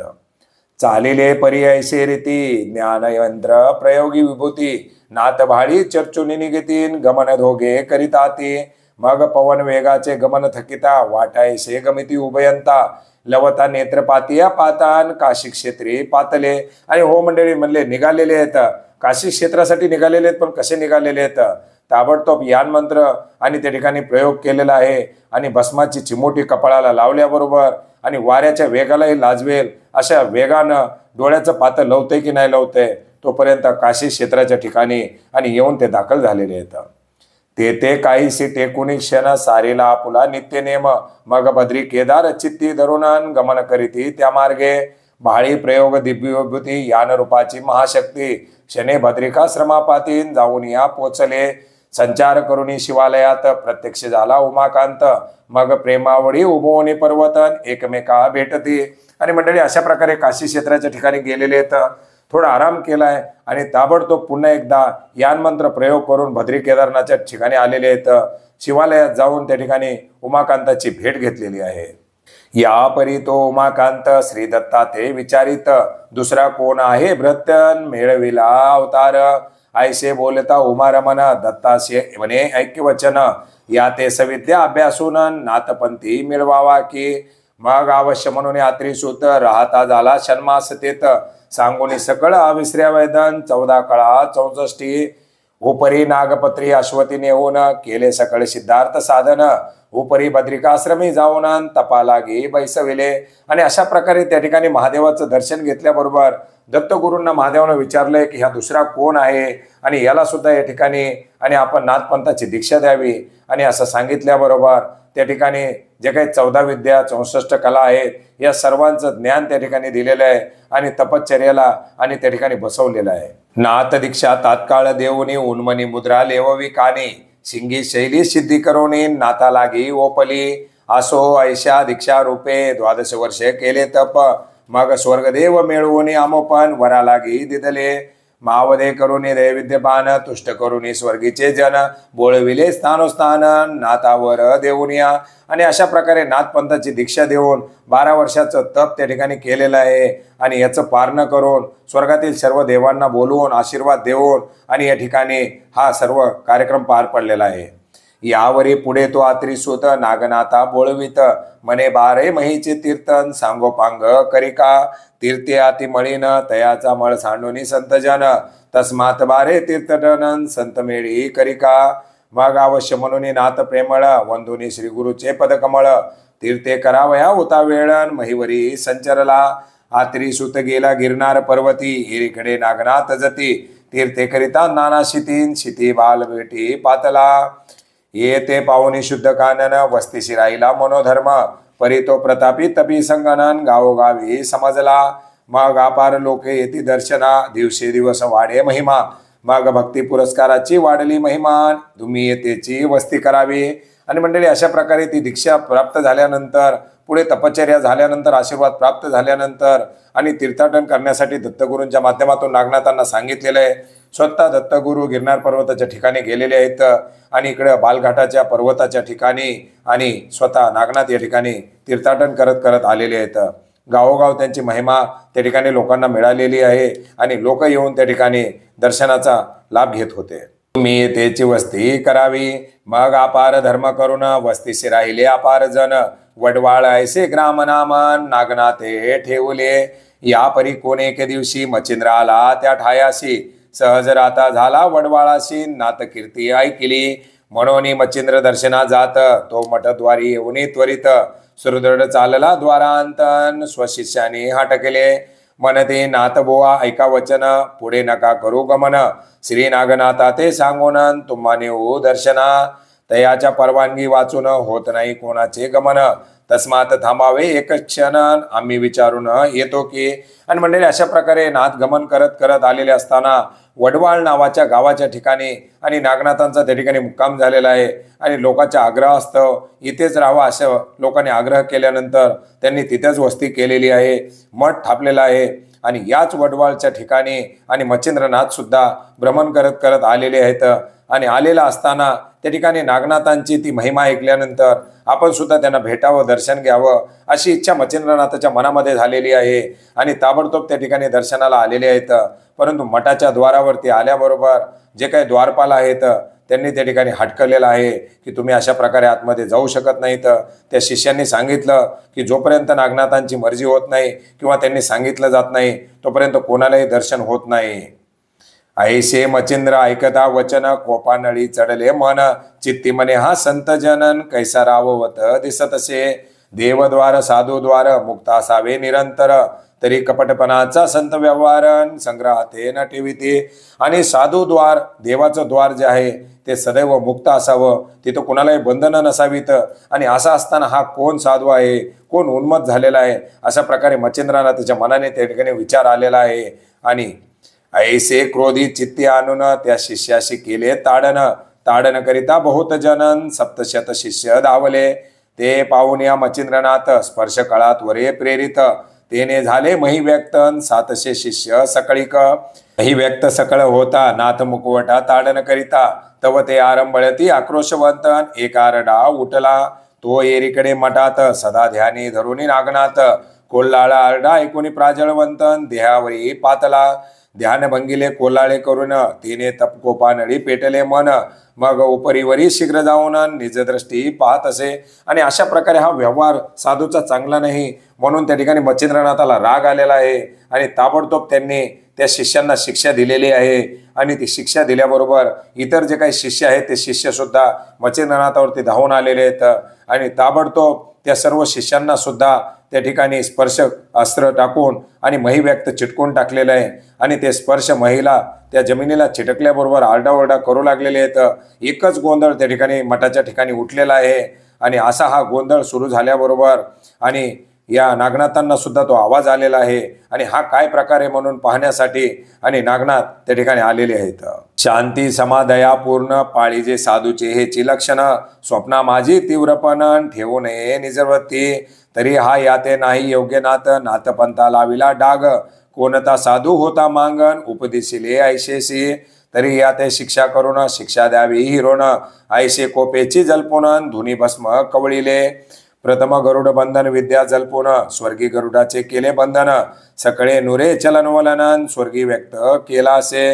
चालिले पर्यायसे रीती ज्ञानयंत्र प्रयोगी विभूती नाथ भाळी चर्चुनी निघतीन गमन धोगे करिताती. मग पवन वेगाचे गमन थकिता वाटायसे गमिती उभयंता लवता नेत्रपातिया पातान काशी क्षेत्री पातले. आणि हो मंडळी म्हणले निघालेले आहेत काशी क्षेत्रासाठी निघालेले आहेत, पण कसे निघालेले आहेत ताबडतोब यान मंत्र आणि त्या ठिकाणी प्रयोग केलेला आहे आणि भस्माची चिमोटी कपाळाला लावल्याबरोबर आणि वाऱ्याच्या वेगालाही लाजवेल अशा वेगानं डोळ्याचं पातं लवतंय की नाही लवतंय तोपर्यंत काशी क्षेत्राच्या ठिकाणी आणि येऊन ते दाखल झालेले आहेत. ते काहीशी टेकुनी क्षण सारेला आपुला नित्य नेम मग बद्री केदार चित्ती धरून गमन करीती त्या मार्गे भाळी प्रयोग दिव्यविभूती यान रूपाची महाशक्ती क्षणे भद्रिका श्रमापातीन जाऊन या पोचले. संचार करुणी शिवालयात प्रत्यक्ष झाला उमाकांत मग प्रेमावळी उभवणी पर्वतन एकमेका भेटती. आणि मंडळी अशा प्रकारे काशी क्षेत्राच्या ठिकाणी गेलेले आहेत, थोडा आराम केलाय आणि ताबडतोब पुन्हा एकदा यान मंत्र प्रयोग करून भद्री केदारनाथच्या ठिकाणी आलेले आहेत. शिवालयात जाऊन त्या ठिकाणी उमाकांताची भेट घेतलेली आहे. या परी तो उमाकांत श्री दत्ता ते विचारित दुसरा कोण आहे भृत्यन मेळविला अवतार ऐसे बोलता उमा रमन दत्ताशे म्हणे ऐक्यवचन या ते सविद्या अभ्यासून नाथपंथी मिळवावा की. मग अवश्य म्हणून यात्रीसूत राहता झाला षण्मास तेत सांगून सकळ अविसऱ्या वैदन 14 कळा 64 उपरी नागपत्री अश्वती नेऊन केले सकळ सिद्धार्थ साधन, उपरी बद्रिकाश्रमी जाऊन तपालागी बैसविले. आणि अशा प्रकारे त्या ठिकाणी महादेवाचं दर्शन घेतल्याबरोबर दत्तगुरूंना महादेवानं विचारलंय की हा दुसरा कोण आहे आणि याला सुद्धा या ठिकाणी आणि आपण नाथपंथाची दीक्षा द्यावी. आणि असं सांगितल्याबरोबर त्या ठिकाणी जे काही 14 विद्या 64 कला आहेत या सर्वांचं ज्ञान त्या ठिकाणी दिलेलं आहे आणि तपश्चर्याला आणि त्या ठिकाणी बसवलेलं आहे. नाथ दीक्षा तात्काळ देऊनी उन्मनी मुद्रा लेववी कानी, शिंगी शैली सिद्धी करोनी नाथा लागी ओपली. असो ऐशा दीक्षा रूपे 12 वर्षे केले तप, मग स्वर्गदेव मिळवून आमोपन वरा लागी दिदले. मावदे करुणी दे विद्यमान, तुष्ट करुणी स्वर्गीचे जन, बोळविले स्थानोस्थान नाथावर देऊनिया. आणि अशा प्रकारे नाथपंथाची दीक्षा देऊन 12 वर्षाचं तप त्या ठिकाणी केलेलं आहे. आणि याचं पारणं करून स्वर्गातील सर्व देवांना बोलवून आशीर्वाद देऊन आणि या ठिकाणी हा सर्व कार्यक्रम पार पडलेला आहे. यावरी पुढे तो आत्रिसूत नागनाथा बोळवित, मने बारे महीचे तीर्थन सांगोपांग करिका. तीर्थे आती मळीन तयाचा मळ सांडोनी संतजन, तस्मात बारे तीर्थटन संत मेळी करिका. मग अवश्य म्हणून नाथ प्रेमळ वंदुनी श्री गुरुचे पदकमळ, तीर्थे करावया उता वेळन महिवरी संचरला. आत्रिसूत गेला गिरनार पर्वती, हिरीकडे नागनाथ जती, तीर्थे करिता नाना शितीन शिती बाल भेटी पातला. येते पाहुणी शुद्ध कानन वस्तीशी राहिला मनोधर्म, परितो प्रतापी तपी संगणन गावोगावी समजला. मग अपार लोके येती दर्शना, दिवसे दिवस वाढे महिमा, मग भक्ती पुरस्काराची वाढली महिमा, तुम्ही येतेची वस्ती करावी. आणि मंडळी अशा प्रकारे ती दीक्षा प्राप्त झाल्यानंतर पुढे तपश्चर्या झाल्यानंतर आशीर्वाद प्राप्त झाल्यानंतर आणि तीर्थाटन करण्यासाठी दत्तगुरूंच्या माध्यमातून नागनाथांना सांगितलेलं आहे. स्वतः दत्तगुरू गिरनार पर्वताच्या ठिकाणी गेलेले आहेत आणि इकडे बालघाटाच्या पर्वताच्या ठिकाणी आणि स्वतः नागनाथ या ठिकाणी तीर्थाटन करत करत आलेले आहेत. गावोगाव त्यांची महिमा त्या ठिकाणी लोकांना मिळालेली आहे आणि लोक येऊन त्या ठिकाणी दर्शनाचा लाभ घेत होते. तुम्ही येतेची वस्ती करावी, मग अपार धर्म करून वस्तीशी राहिले अपार जन, वडवाळ ऐसे ग्राम नामन नागनाथे ठेवले. या परी कोण एके दिवशी मचिंद्र आला त्या ठायाशी, सहज राता झाला वडवाळाशी नाथ कीर्ती ऐकिली. म्हणून मचिंद्र दर्शना जात तो मठद्वारी येऊन त्वरित, सुदृढ चालला द्वारांतन स्वशिष्याने हाटकले. म्हणते नाथ बोवा ऐका वचन, पुढे नका करू गमन, श्री नागनाथा ते सांगून तुम्हा नेऊ दर्शना. तयाच्या परवानगी वाचून होत नाही कोणाचे गमन, तस्मात थांबावे एक क्षण आम्ही विचारून येतो की. आणि मंडळी अशा प्रकारे नाथ गमन करत करत आलेले असताना वडवाळ नावाच्या गावाच्या ठिकाणी आणि नागनाथांचा त्या ठिकाणी मुक्काम झालेला आहे. आणि लोकांच्या आग्रहास्तव इथेच राहावा असं लोकांनी आग्रह केल्यानंतर त्यांनी तिथेच वस्ती केलेली आहे, मठ थापलेला आहे. आणि याच वडवाळच्या ठिकाणी आणि मच्छिंद्रनाथ सुद्धा भ्रमण करत करत आलेले आहेत. आणि आलेला असताना त्या ठिकाणी नागनाथांची ती महिमा ऐकल्यानंतर आपण सुद्धा त्यांना भेटावं, दर्शन घ्यावं अशी इच्छा मच्छिंद्रनाथाच्या मनामध्ये झालेली आहे. आणि ताबडतोब त्या ठिकाणी दर्शनाला आलेले आहेत. परंतु मठाच्या द्वारावरती आल्याबरोबर जे काही द्वारपाल आहेत त्यांनी त्या ठिकाणी हटकलेलं आहे की तुम्ही अशा प्रकारे आतमध्ये जाऊ शकत नाहीत. त्या शिष्यांनी सांगितलं की जोपर्यंत नागनाथांची मर्जी होत नाही किंवा त्यांनी सांगितलं जात नाही तोपर्यंत कोणालाही दर्शन होत नाही. ऐसे मचिंद्र ऐकता वचन, कोपानळी चढले मन, चित्ती मने हा संत जनन, कैसा राववत दिसतसे. देवद्वार साधुद्वार मुक्त असावे निरंतर, तरी कपटपणाचा संत व्यवहार संग्रहाते न ठेविते. आणि साधुद्वार देवाचं द्वार जे आहे ते सदैव मुक्त असावं, तिथं कोणालाही बंधनं नसावीत. आणि असं असताना हा कोण साधू आहे, कोण उन्मत झालेला आहे, अशा प्रकारे मच्छिंद्रनाथाच्या मनाने त्या ठिकाणी विचार आलेला आहे. आणि ऐसे क्रोधी चित्ती आणून त्या शिष्याशी केले ताडन, ताडन करिता बहुत जनन 700 शिष्य धावले. ते पाहून या मच्छिंद्रनाथ स्पर्श कळात वरे प्रेरित, तेने झाले मही व्यक्तन 700 शिष्य सकळीक. मही व्यक्त सकळ होता नाथ मुखवटा ताडन करिता, तव ते आरंभळती आक्रोशवंतन एक आरडा उठला. तो एरीकडे मठात सदा ध्यानी धरुनी नागनाथ, कोल्हाळा आरडा ऐकुनी प्राजळवंतन देहावरी पातला. ध्यान भंगिले कोलाळे करून तिने तपकोपा नळी पेटले मन मग उपरीवरी शीघ्र जाऊन निज दृष्टी पाहत असे। आणि अशा प्रकारे हा व्यवहार साधूचा चांगला नाही म्हणून त्या ठिकाणी मच्छिंद्रनाथाला राग आलेला आहे आणि ताबडतोब त्यांनी त्या शिष्यांना शिक्षा दिलेली आहे। आणि ती शिक्षा दिल्याबरोबर इतर जे काही शिष्य आहेत ते शिष्य सुद्धा मच्छिंद्रनाथावरती धावून आलेले आहेत आणि ताबडतोब त्या सर्व शिष्यांना सुद्धा त्या ठिकाणी स्पर्श अस्त्र टाकून आणि मही व्यक्त चिटकून टाकलेलं आहे आणि ते स्पर्श महिला त्या जमिनीला चिटकल्याबरोबर आरडाओरडा करू लागलेले आहेत। एकच गोंधळ त्या ठिकाणी मठाच्या ठिकाणी उठलेला आहे आणि असा हा गोंधळ सुरू झाल्याबरोबर आणि या नागनाथांना सुद्धा तो आवाज आलेला आहे आणि हा काय प्रकार आहे म्हणून पाहण्यासाठी आणि नागनाथ त्या ठिकाणी आलेले आहेत। शांती समाधया पूर्ण पाळीजे साधूचे हेची लक्षण स्वप्ना माझी तीव्रपण ठेवू नये निजवृत्ती तरी हा याते नाही योग्य नाथ पंथा लाविला डाग कोणता साधू होता मांगन उपदेशिले ऐशेसी तरी याते शिक्षा करून शिक्षा द्यावी हिरोन ऐसे कोपेची जल्पोन धुनी भस्म कवळीले प्रथम गरुड बंधन विद्या जल्पोन स्वर्गी गरुडाचे केले बंधन सकळे नुरे चलनवलन स्वर्गी व्यक्त केला असे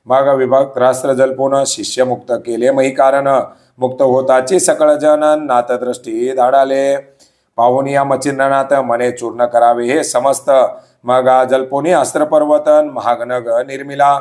मग विभक्त रास्त्र जल्पोन शिष्य मुक्त केले मही कारण मुक्त होताची सकळ जन नाथदृष्टी धाडाले पाहून या मच्छिंद्रनाथ मने चूर्ण करावे हे समस्त मग जल्पोनी अस्त्र पर्वतन महागनग निर्मिला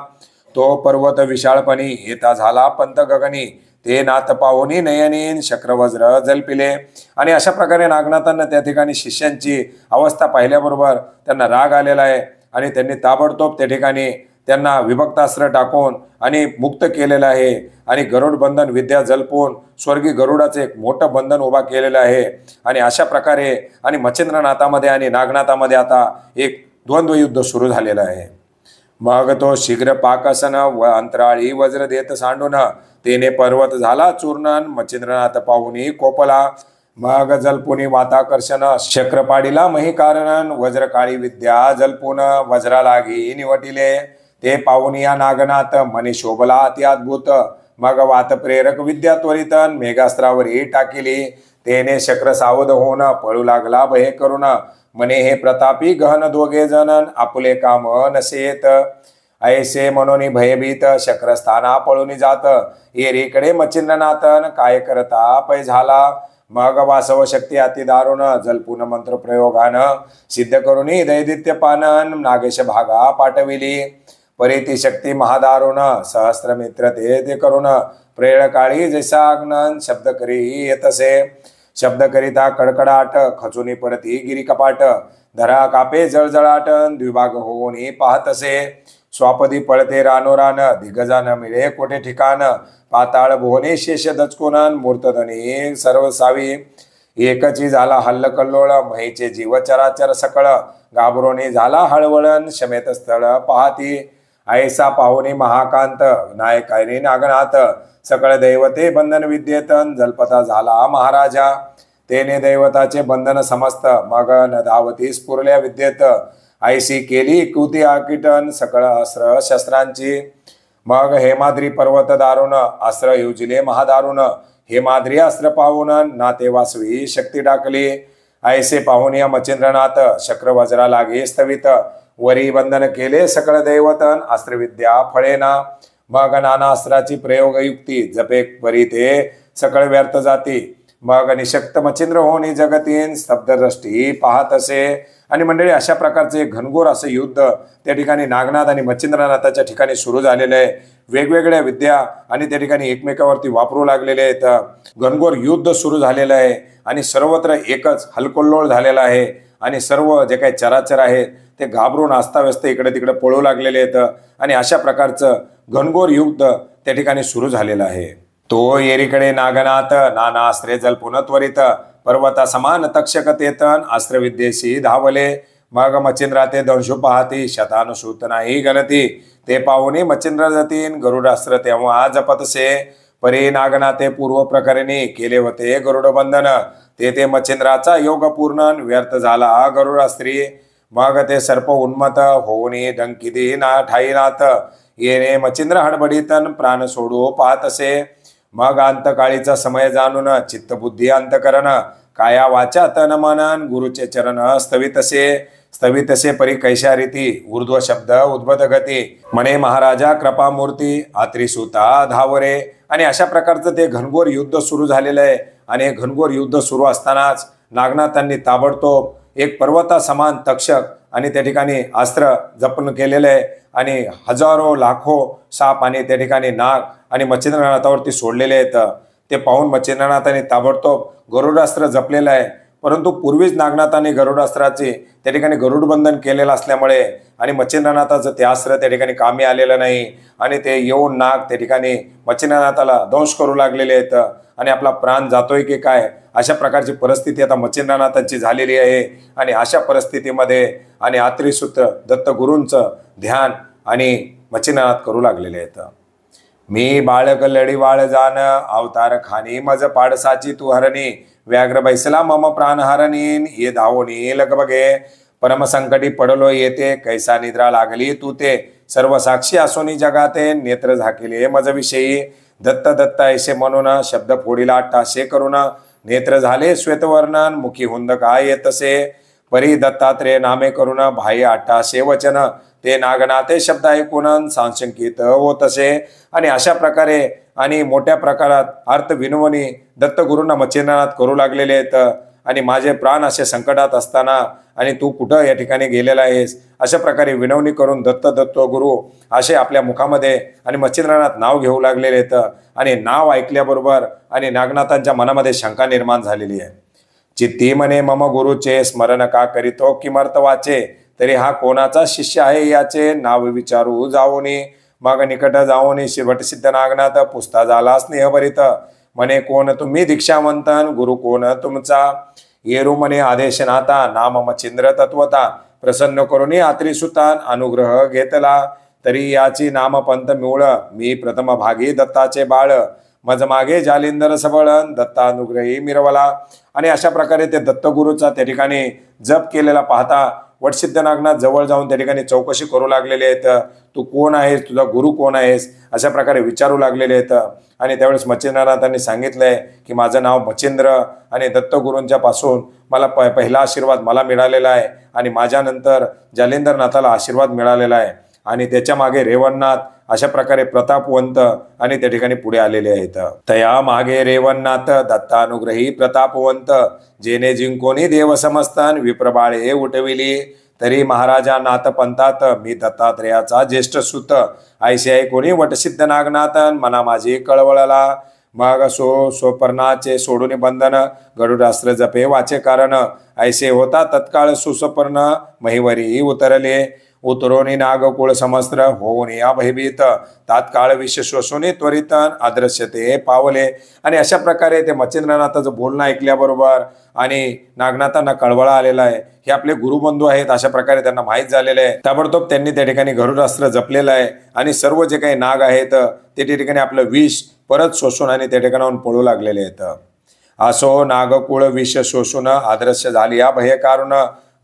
तो पर्वत विशाळपणी येता झाला पंत गगनी ते नाथ पाहुनी नयनीन शक्रवज्र जलपिले। आणि अशा प्रकारे नागनाथांना त्या ठिकाणी शिष्यांची अवस्था पाहिल्याबरोबर त्यांना राग आलेला आहे आणि त्यांनी ताबडतोब त्या ठिकाणी त्यांना विभक्तास्त्र टाकून आणि मुक्त केलेलं आहे आणि गरुड बंधन विद्या जलपून स्वर्गी गरुडाचे एक मोठं बंधन उभा केलेलं आहे। आणि अशा प्रकारे आणि मच्छिंद्रनाथामध्ये आणि नागनाथामध्ये आता एक द्वंद्व युद्ध सुरू झालेलं आहे। मग तो शीघ्र पाकसन व अंतराळी वज्र देत सांडून तेने पर्वत झाला चूर्णन मच्छिंद्रनाथ पाहुनी कोपला मग जलपुनी वाताकर्षण शक्र पाडिला मही कारण वज्रकाळी विद्या जलपून वज्रा लागी निवटिले ते पाहुनिया नागनाथ मनी शोभला अति अद्भुत मग वात प्रेरक विद्या त्वरितन मेघास्त्रावरी टाकिली तेने शक्र सावध होऊन पळू लागला भय करून मने हे प्रतापी गहन दोघे जनन आपुले काम नसेत ऐसे म्हणून भयभीत शक्रस्थाना पळून जात एरीकडे मच्छिंद्रनाथन काय करता पै झाला मग वासव शक्ती अति दारुण जलपून मंत्र प्रयोगान सिद्ध करून दैदित्य पानन नागेश भागा पाठविली परिती शक्ती महादारुण सहस्त्र मित्र ते करून प्रेळ काळी जैसा आग्नन शब्द करी येतसे शब्द करिता कडकडाट खचुनी पडती गिरी कपाट धरा कापे जळजळाट द्विभाग होऊनी पाहतसे स्वापदी पळते रानोरान दिग्गजान मिळे कोठे ठिकाण पाताळ भुवने शेष दचकोनन मूर्तधनी सर्व सावी एकची झाला हल्ल कल्लोळ महीचे जीव चराचर सकळ घाबरोनी झाला हळवळण शमेत स्थळ पाहती ऐसा पाहुनी महाकांत नायकायनी नागनाथ सकळ दैवते बंधन विद्येतन जलपता झाला महाराजा तेने दैवताचे बंधन समस्त मग न धावती स्फुरल्या विद्येत ऐसी केली कृती आकिटन सकळ अस्त्र शस्त्रांची मग हेमाद्री पर्वत दारुण अस्त्र युजिले महादारुण हेमाद्री अस्त्र पाहून नाते वासवी शक्ती टाकली ऐसे पाहून या मच्छिंद्रनाथ शक्र वज्रा लागे स्थवित वरी बंधन केले सकळ दैवतन अस्त्रविद्या फळेना मग नाना अस्त्राची प्रयोगयुक्ती जपे परी ते सकळ व्यर्थ जाती मग निशक्त मच्छिंद्र होणी जगतीन स्तब्धदृष्टी पाहत असे। आणि मंडळी अशा प्रकारचे घनघोर असे युद्ध त्या ठिकाणी नागनाथ आणि मच्छिंद्रनाथाच्या ठिकाणी सुरू झालेले आहे। वेगवेगळ्या विद्या आणि त्या ठिकाणी एकमेकावरती वापरू लागलेले आहेत। घनघोर युद्ध सुरू झालेलं आहे आणि सर्वत्र एकच हलकल्लोळ झालेला आहे आणि सर्व जे काही चराचर आहेत ते घाबरून अस्ताव्यस्त इकडे तिकडे पळू लागलेले आहेत आणि अशा प्रकारचं घनघोर युद्ध त्या ठिकाणी सुरू झालेलं आहे। तो एरीकडे नागनाथ नाना अस्त्रे जलपुन त्वरित पर्वता समान तक्षक तेतन अस्त्रविद्येशी धावले मग मच्छिंद्राते दंशु पाहती शतानुसूत नाही गणती ते पाहुनी मच्छिंद्र जतीन गरुडास्त्र तेव्हा जपतसे परी नागनाथे पूर्व प्रकारेने केले होते गरुड बंधन ते मच्छिंद्राचा योग पूर्ण व्यर्थ झाला गरुडास्त्री मग ते सर्प उन्मत होऊनी डंकिती ना ठाईनाथ येणे मच्छिंद्र हडबडीतन प्राण सोडू पाहतसे मग अंतकाळीचा समय जाणून चित्तबुद्धी अंतकरण काया वाचा तन मनन गुरुचे चरण स्थवितसे स्तवितसे परी कैशा रीती ऊर्ध्व शब्द उद्भत गती म्हणे महाराजा कृपामूर्ती आत्रिसुता धावरे. आणि अशा प्रकारचं ते घनघोर युद्ध सुरू झालेलं आहे. आणि हे घनघोर युद्ध सुरू असतानाच नागनाथांनी ताबडतोब एक पर्वता समान तक्षक आणि त्या ठिकाणी अस्त्र जपन केलेलं आहे आणि हजारो लाखो साप आणि त्या ठिकाणी नाग आणि मच्छिंद्रनाथावरती सोडलेले आहेत. ते पाहून मच्छिंद्रनाथांनी ताबडतोब गरुडास्त्र जपलेलं आहे. परंतु पूर्वीच नागनाथांनी गरुडास्त्राचे त्या ठिकाणी गरुडबंधन केलेलं असल्यामुळे आणि मच्छिंद्रनाथाचं ते अस्त्र त्या ठिकाणी कामी आलेलं नाही आणि ते येऊन नाग त्या ठिकाणी मच्छिंद्रनाथाला दंश करू लागलेले आहेत आणि आपला प्राण जातोय की काय अशा प्रकारची परिस्थिती आता मच्छिंद्रनाथांची झालेली आहे. आणि अशा परिस्थितीमध्ये आणि आत्रिसूत्र दत्तगुरूंचं ध्यान आणि मच्छिंद्रनाथ करू लागलेले आहेत. मी बाळक लढी वाळ जाण अवतार खानी मज पाडसाची तू हरणी व्याघ्र बैसला मम प्राण हरणी ये धावणी लग बघे परमसंकटी पडलो येते कैसा निद्रा लागली तू ते सर्व साक्षी असोनी जगाते नेत्र झाकिले मज विषयी दत्त दत्त ऐसे म्हणून शब्द फोडीला अट्टाशे करून नेत्र झाले श्वेतवर्णन मुखी हुंद काय येतसे परी दत्तात्रेय नामे करून भाई अट्टाशे वचन ते नागनाथे शब्द ऐकून सांशंकित होतसे. आणि अशा प्रकारे आणि मोठ्या प्रकारात अर्थ विनवणी दत्तगुरूंना मच्छिंद्रनाथ करू लागलेले आहेत. आणि माझे प्राण असे संकटात असताना आणि तू कुठं या ठिकाणी गेलेला आहेस अशा प्रकारे विनवणी करून दत्त गुरु असे आपल्या मुखामध्ये आणि मच्छिंद्रनाथ नाव घेऊ लागलेले आहेत. आणि नाव ऐकल्याबरोबर आणि नागनाथांच्या मनामध्ये शंका निर्माण झालेली आहे. चित्ती म्हणे मम गुरुचे स्मरण का करीतो किमर्थ वाचे तरी हा कोणाचा शिष्य आहे याचे नाव विचारू जाऊनी मग निकट जाऊनी शिवटसिद्ध नागनाथ पुसता झाला स्नेहभरित म्हणे कोण तुम्ही दीक्षावंतन गुरु कोण तुमचा येरू म्हणे आदेशनाथा नाम मच्छिंद्र तत्वता प्रसन्न करुणी आत्रिसुतान अनुग्रह घेतला तरी याची नाम पंत मिवळ मी प्रथम भागी दत्ताचे बाळ मज मागे जालिंदर सबळन दत्तानुग्रही मिरवला. आणि अशा प्रकारे ते दत्तगुरूचा त्या ठिकाणी जप केलेला पाहता वटसिद्ध नागनाथ जवळ जाऊन त्या ठिकाणी चौकशी करू लागलेले आहेत. तू कोण आहेस तुझा गुरु कोण आहेस अशा प्रकारे विचारू लागलेले आहेत. आणि त्यावेळेस मच्छिंद्रनाथांनी सांगितलंय की माझं नाव मच्छिंद्र आणि दत्तगुरूंच्या पासून मला पहिला आशीर्वाद मला मिळालेला आहे आणि माझ्यानंतर जालिंदरनाथाला आशीर्वाद मिळालेला आहे आणि त्याच्या मागे रेवणनाथ अशा प्रकारे प्रतापवंत आणि त्या ठिकाणी पुढे आलेले आहेत. तया मागे रेवणनाथ दत्तानुग्रही प्रतापवंत जेने जिंकोनी देव समस्तान विप्रबाळे उठविली तरी महाराजा नाथ पंतात मी दत्तात्रेयाचा ज्येष्ठ सुत ऐसे ऐकोनी वटसिद्ध नागनाथन मना माझी कळवळला मग सोपर्णाचे सोडून बंधन गरुडास्त्र जपे वाचे कारण ऐसे होता तत्काळ सुसपर्ण महिवरी उतरले उतरोनी नागकुळ समस्त्र होऊन या भयभीत तात्काळ विष श्वसुनी त्वरितन अदृश्यते पावले. आणि अशा प्रकारे ते मच्छिंद्रनाथाचं बोलणं ऐकल्याबरोबर आणि नागनाथांना कळवळा आलेला आहे हे आपले गुरुबंधू आहेत अशा प्रकारे त्यांना माहीत झालेलं आहे. ताबडतोब त्यांनी त्या ठिकाणी गरुडास्त्र जपलेलं आहे आणि सर्व जे काही नाग आहेत ते त्या ठिकाणी आपलं विष परत शोषून आणि त्या ठिकाणाहून पळू लागलेले आहेत. असो नागकुळ विष शोषून अदृश्य झाली या भय कारण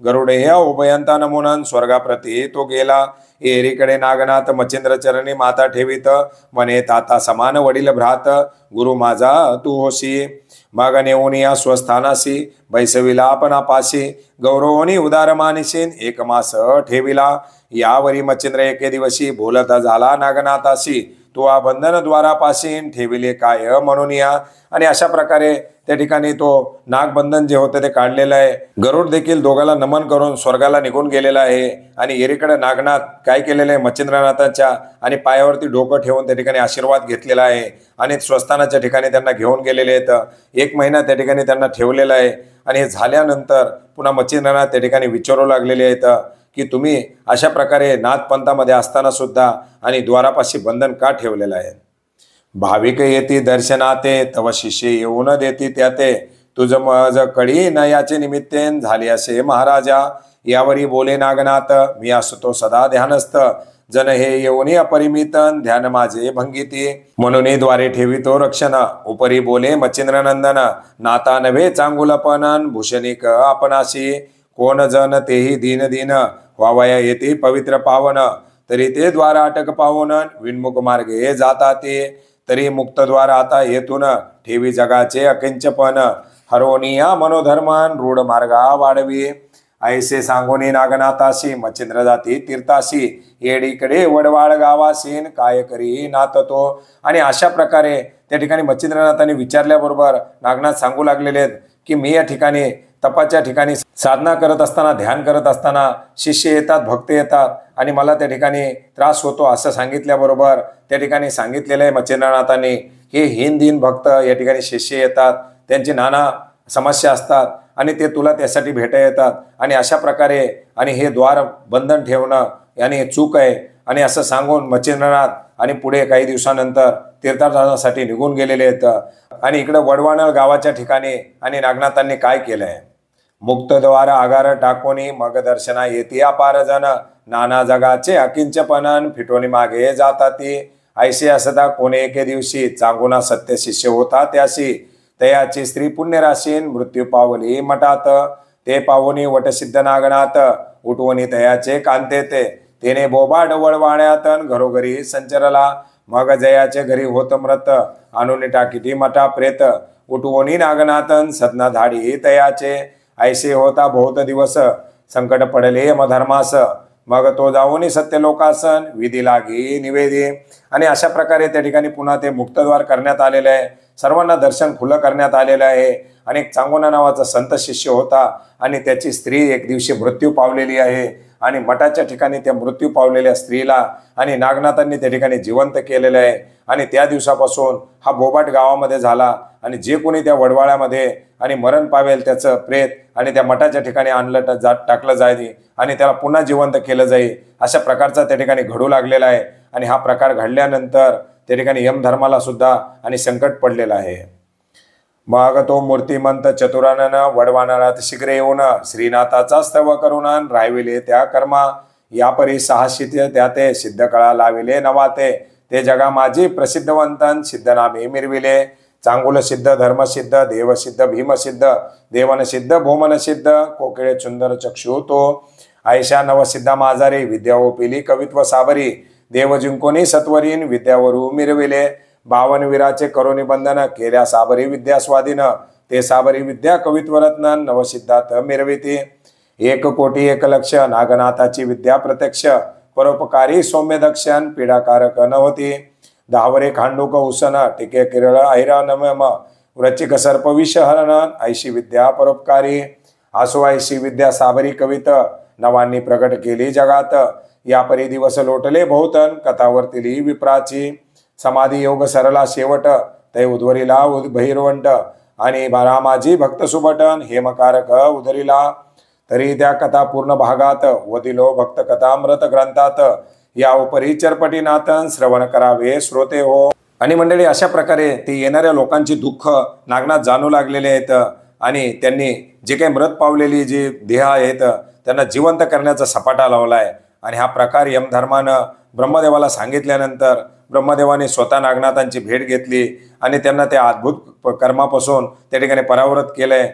गरुडेय उभयंता नमुनन स्वर्गाप्रती तो गेला एरीकडे नागनाथ मच्छिंद्र चरणी माता ठेवीत म्हणे ताता समान वडील भ्रात गुरु माझा तू होशी मग नेऊन या स्वस्थानासी बैसविला आपणापाशी गौरवनी उदार मानिशीन एक मास ठेविला यावरी मच्छिंद्र एके दिवशी बोलत झाला नागनाथाशी तो आ बंधन द्वारापाशीन ठेविले काय म्हणून या. आणि अशा प्रकारे त्या ठिकाणी तो नागबंधन जे होते ते काढलेलं आहे. गरुड देखील दोघाला नमन करून स्वर्गाला निघून गेलेला आहे आणि एकीकडे नागनाथ काय केलेलं आहे मच्छिंद्रनाथाच्या आणि पायावरती डोकं ठेवून त्या ठिकाणी आशीर्वाद घेतलेला आहे आणि स्वस्थानाच्या ठिकाणी त्यांना घेऊन गेलेले आहेत. 1 महिना त्या ठिकाणी त्यांना ठेवलेला आहे आणि हे झाल्यानंतर पुन्हा मच्छिंद्रनाथ त्या ठिकाणी विचारू लागलेले आहेत की तुम्ही अशा प्रकारे नाथपंथामध्ये असताना सुद्धा आणि द्वारापाशी बंधन का ठेवलेलं आहे. भाविक येती दर्शनाते तव शिष्य येऊन देती त्याते तुझ मज कडी न याचे निमित्तेन झाले असे महाराजा. यावरी बोले नागनाथ मी असतो सदा ध्यानस्थ जन हे येऊनी अपरिमितन ध्यान माझे भंगिती म्हणून द्वारे ठेवितो रक्षण. उपरी बोले मच्छिंद्रनंदन नाता नव्हे चांगुलपणन भूषणिक आपणाशी कोण जन तेही दीन दीन वावया येते पवित्र पावन तरी ते द्वार अटक पावन विनमुख मार्गे जाता ते तरी मुक्तद्वार आता येथून ठेवी जगाचे अकिंचपण हरोनिया मनोधर्मान रूढ मार्गा वाढवी. ऐसे सांगोनी नागनाथाशी मच्छिंद्र जाती तीर्थाशी येडीकडे वडवाळ गावासीन काय करी नाथ तो. आणि अशा प्रकारे त्या ठिकाणी मच्छिंद्रनाथांनी विचारल्याबरोबर नागनाथ सांगू लागलेले आहेत की मी या ठिकाणी तपाच्या ठिकाणी साधना करत असताना, ध्यान करत असताना शिष्य येतात, भक्त येतात आणि मला त्या ठिकाणी त्रास होतो असं सांगितल्याबरोबर त्या ठिकाणी सांगितलेलं आहे मच्छिंद्रनाथांनी. हे दीन भक्त या ठिकाणी शिष्य येतात, त्यांची नाना समस्या असतात आणि ते तुला त्यासाठी भेटा येतात आणि अशा प्रकारे आणि हे द्वार बंधन ठेवणं आणि चूक आहे आणि असं सांगून मच्छिंद्रनाथ आणि पुढे काही दिवसानंतर तीर्थाटनासाठी निघून गेलेले आहेत. आणि इकडं वडवाणळ गावाच्या ठिकाणी आणि नागनाथांनी काय केलंय, मुक्तद्वार आगार टाकोनी मग दर्शना येती अपार जन नाना जगाचे अकिंचपणन फिटोनी मागे जाताती. ऐसे असता कोणे एके दिवशी चांगुना सत्य शिष्य होता त्याशी तयाची स्त्री पुण्यराशीन मृत्यू पावली मठात. ते पावोनी वटसिद्ध नागनाथ उठवणी तयाचे कांते ते तेने बोबाड वळवाण्यातन घरोघरी संचरला. मग जयाचे घरी होत मृत आणून टाकीटी मठा प्रेत उठवणी नागनाथन सदना धाडी तयाचे. ऐसे होता बहुत दिवस संकट पडले यमधर्मास मग तो जाऊन सत्य लोकासन विधी लागी निवेदी. आणि अशा प्रकारे त्या ठिकाणी पुन्हा ते मुक्तद्वार करण्यात आलेलं आहे, सर्वांना दर्शन खुलं करण्यात आलेलं आहे. आणि एक चांगुना नावाचा संत शिष्य होता आणि त्याची स्त्री एक दिवशी मृत्यू पावलेली आहे आणि मठाच्या ठिकाणी त्या मृत्यू पावलेल्या स्त्रीला आणि नागनाथांनी त्या ठिकाणी जिवंत केलेलं आहे. आणि त्या दिवसापासून हा बोबाट गावामध्ये झाला आणि जे कोणी त्या वडवाळ्यामध्ये आणि मरण पावेल त्याचं प्रेत आणि त्या मठाच्या ठिकाणी आणलं टाकलं जाईल आणि त्याला पुन्हा जिवंत केलं जाईल अशा प्रकारचा त्या ठिकाणी घडू लागलेला आहे. आणि हा प्रकार घडल्यानंतर त्या ठिकाणी यमधर्माला सुद्धा आणि संकट पडलेलं आहे. मग तो मूर्तिमंत चतुरानन वडवानळात शीघ्र येऊन श्रीनाथाचा स्तव करून राहिविले त्या कर्मा. या परी साहसित त्या ते सिद्ध कळा लाविले नवाते. ते जगा माझी प्रसिद्धवंतन सिद्धनामे मिरविले. चांगुल सिद्ध धर्मसिद्ध देवसिद्ध भीमसिद्ध देवनसिद्ध भोमनसिद्ध कोकिळे चुंदर चक्षु तो. ऐशा नवसिद्धा माझारी विद्या ओपिली कवित्व साबरी. देव जिंकोनी सत्वरीन विद्यावरू मिरविले. 52 वीराचे करोनी बंधन केल्या साबरी विद्या स्वाधीन. ते साबरी विद्या कवित्वरत्न नवसिद्धात मिरविती. 1 कोटी 1 लक्ष नागनाथाची विद्या प्रत्यक्ष परोपकारी सौम्य दक्षण पीडाकारक नव्हती. 10 वरे खांडूक उसन टिके किरळ ऐरानमम वृचिक सर्प विषहरण ऐशी विद्या परोपकारी. आसो ऐशी विद्या साबरी कवित नवांनी प्रकट केली जगात. या परी दिवस लोटले बहुतन कथावर्तिली विप्राची. समाधी योग सरला शेवट ते उद्वरिला भैरवंट आणि रामाजी भक्त सुबटन हेमकारक उदरिला. तरी त्या कथा पूर्ण भागात वदिलो भक्त कथामृत ग्रंथात. या उपरी चरपटीनाथन श्रवण करावे श्रोते हो. आणि मंडळी अशा प्रकारे ते येणाऱ्या लोकांची दुःख नागनाथ जाणू लागलेले आहेत आणि त्यांनी जे काही मृत पावलेली जी देह आहेत त्यांना जिवंत करण्याचा सपाटा लावलाय. आणि हा प्रकार यमधर्मानं ब्रह्मदेवाला सांगितल्यानंतर ब्रह्मदेवाने स्वतः नागनाथांची भेट घेतली आणि त्यांना त्या अद्भुत कर्मापासून त्या ठिकाणी परावृत केलंय.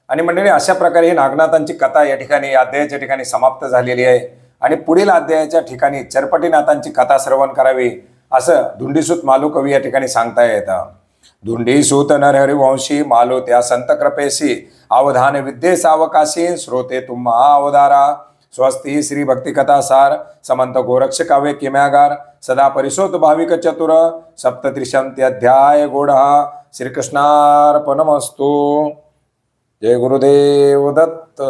आणि मंडळी अशा प्रकारे ही नागनाथांची कथा या ठिकाणी अध्यायाच्या ठिकाणी समाप्त झालेली आहे. आणि पुढील अध्यायाच्या ठिकाणी चरपटीनाथांची कथा श्रवण करावी असं धुंडीसूत मालू कवी या ठिकाणी सांगता येतं. धुंडीसूत नरहरिवंशी मालो त्या संत कृपेशी अवधान विद्ये सावकाशी श्रोते तुम्हा अवधारा. स्वस्ती श्री भक्ती कथा सार समंत गोरक्ष काव्य किम्यागार सदा परिशोध भाविक चतुर सप्तत्रिशंती अध्याय गोडहा. श्रीकृष्णार्पणमस्तु. जय गुरुदेव दत्त.